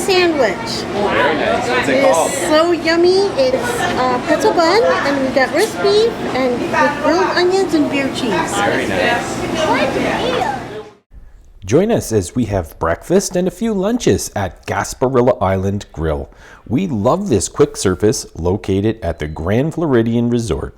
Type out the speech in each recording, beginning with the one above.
sandwich. Very nice. What's it It called? is so yummy. It's pretzel bun, and we got roast beef, and with grilled onions and beer cheese. Very nice. Join us as we have breakfast and a few lunches at Gasparilla Island Grill. We love this quick service located at the Grand Floridian Resort.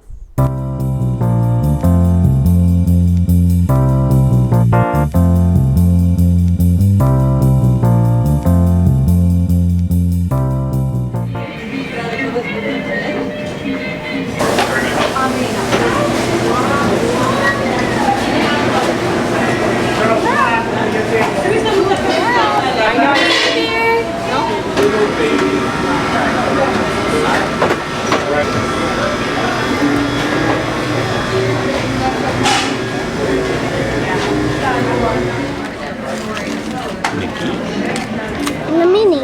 The mini.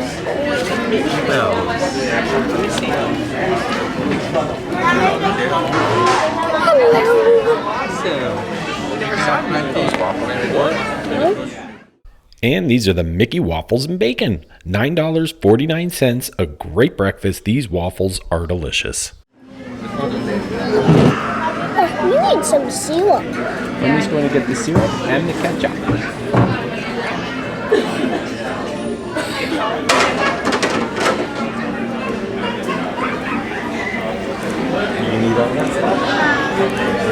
And these are the Mickey Waffles and Bacon. $9.49, a great breakfast. These waffles are delicious. Oh, we need some syrup. I'm just going to get the syrup and the ketchup. You need all that stuff?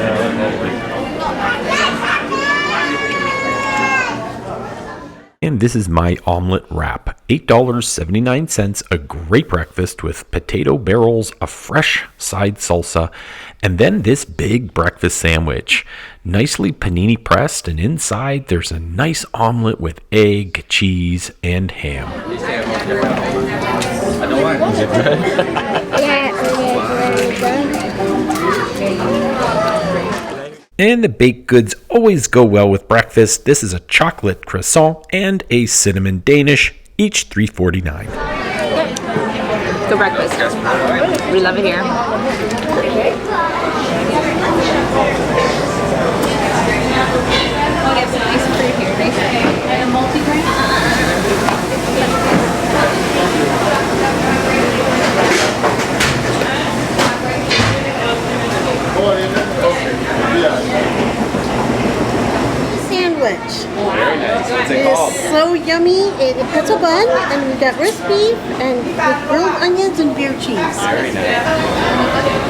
And this is my omelet wrap. $8.79, a great breakfast with potato barrels, a fresh side salsa, and then this big breakfast sandwich. Nicely panini pressed, and inside there's a nice omelet with egg, cheese, and ham. Is it good? And the baked goods always go well with breakfast. This is a chocolate croissant and a cinnamon Danish, each $3.49. Good breakfast. We love it here. Nice fruit here. Nice and multi-grain. Sandwich. Very nice. What's it It called? is so yummy. It's a pretzel bun, and we got roast beef, and with grilled onions and beer cheese. Very nice.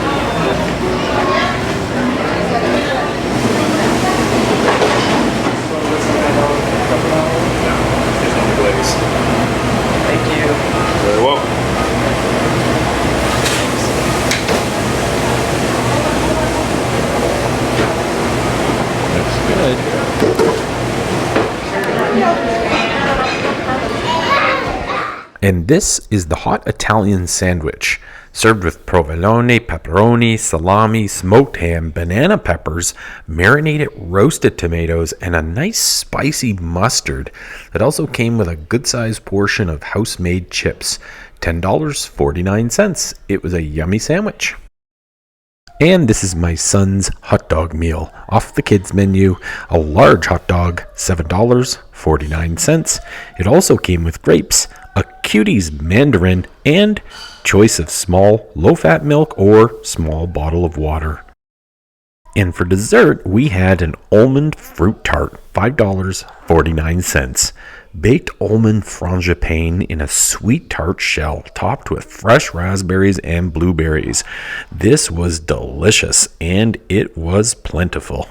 Thank you. Very welcome. Looks good. And this is the hot Italian sandwich, served with provolone, pepperoni, salami, smoked ham, banana peppers, marinated roasted tomatoes, and a nice spicy mustard. It also came with a good-sized portion of house-made chips. $10.49. It was a yummy sandwich. And this is my son's hot dog meal. Off the kids menu, a large hot dog, $7.49. It also came with grapes, a Cutie's mandarin, and choice of small low-fat milk or small bottle of water. And for dessert, we had an almond fruit tart, $5.49. Baked almond frangipane in a sweet tart shell, topped with fresh raspberries and blueberries. This was delicious, and it was plentiful.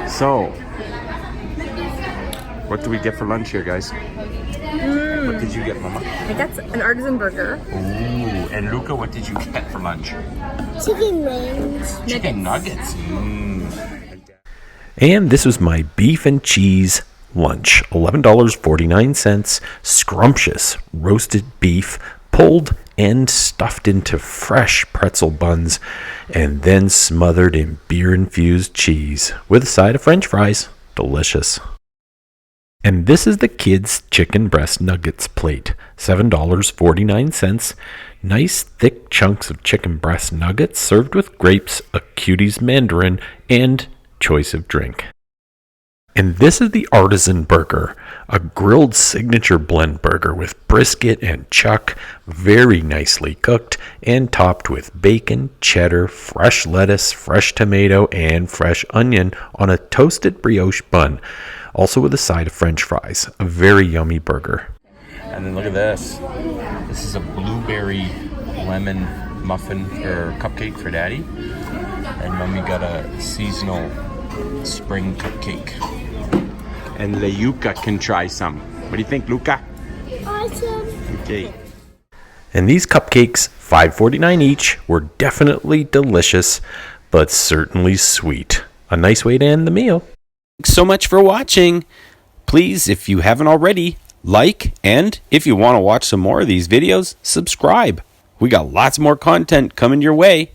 So, what do we get for lunch here, guys? What did you get, Mama? I got an artisan burger. Ooh, and Luca, what did you get for lunch? Chicken wings. Chicken nuggets. And this was my beef and cheese lunch. $11.49. Scrumptious roasted beef, pulled and stuffed into fresh pretzel buns, and then smothered in beer-infused cheese with a side of French fries. Delicious. And this is the kids' chicken breast nuggets plate. $7.49. Nice thick chunks of chicken breast nuggets served with grapes, a Cutie's mandarin, and choice of drink. And this is the Artisan Burger, a grilled signature blend burger with brisket and chuck, very nicely cooked and topped with bacon, cheddar, fresh lettuce, fresh tomato, and fresh onion on a toasted brioche bun, also with a side of French fries. A very yummy burger. And then look at this. This is a blueberry lemon muffin or cupcake for Daddy. And Mommy got a seasonal spring cupcake. And Leuka can try some. What do you think, Luca? Awesome. Okay. And these cupcakes, $5.49 each, were definitely delicious, but certainly sweet. A nice way to end the meal. Thanks so much for watching. Please, if you haven't already, like, and if you want to watch some more of these videos, subscribe. We got lots more content coming your way.